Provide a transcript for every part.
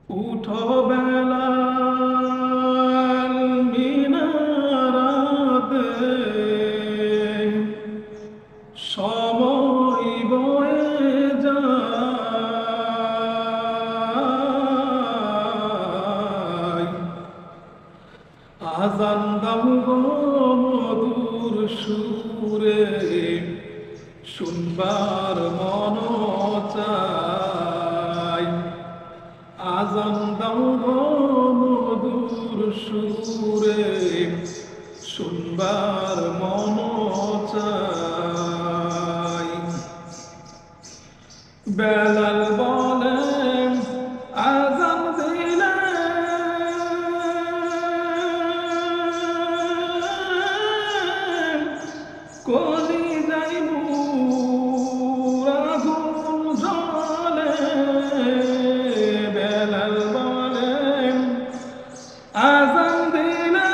উঠো বেলাল মিনারাতে, সময় বয়ে যায়। আজান দাও গো মধুর সুরে, শুনবার মন চায়। আজান দাও গো মধুর সুরে, শুনবার মন চায়। বেলাল বলেন আজান দিলে কলি যাইবু আগুন জ্বলে। বেলাল বলেন আজান দিলে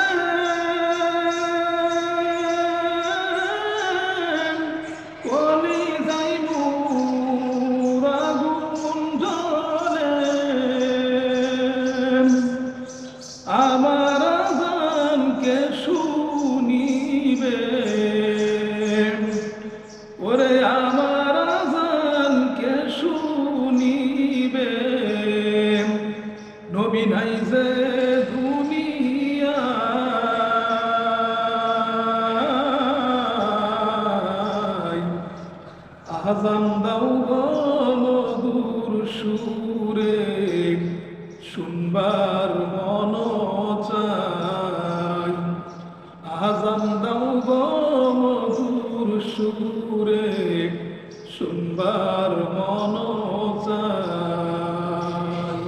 কলি যাইবু আগুন জ্বলে। আমার আজানকে শুনিবে, ওরে আমার আজানকে শুনিবে। নবী নাই যে দুনিয়ায়, আজান দাও গো মধুর সুরে, শুনবার মন চায়। আজান দাও গো মধুর সুরে, শুনবার মন চায়।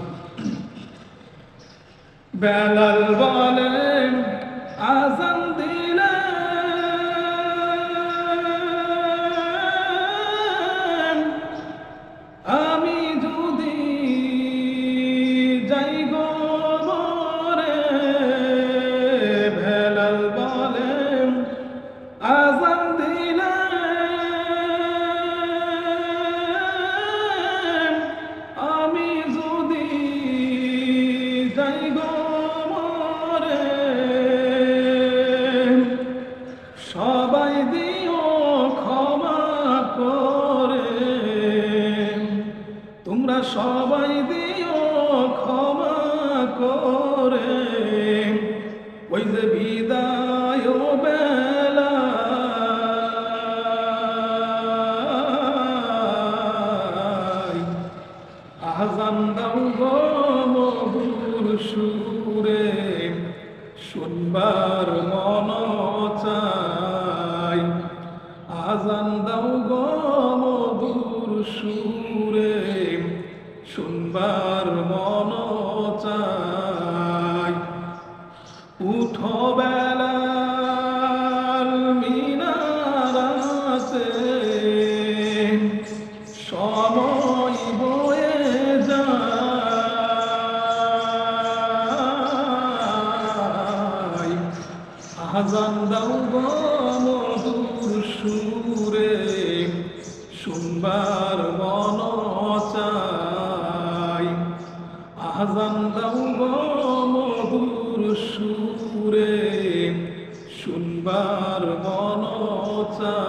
বেলাল বলেন আজান দিলে আমি যদি যাই গো মরে। বেলাল বলেন আজান দিলে আমি যদি যাই গো মরে। সবাই দিও ক্ষমা করে, তোমরা সবাই দিও ক্ষমা করে। ওই যে বিদায় বেলায়, আজান দাও গো মধুর সুরে, শুনবার মন চায়। আজান দাও গো মধুর সুরে, শুনবার মন চায়। উঠো বেলাল মিনারাতে, সময় বয়ে যায়। আজান দাও গো মধুর সুরে, শুনবার মন চায়। আজান দাও গো মধুর সুরে, শুনবার মন চায়।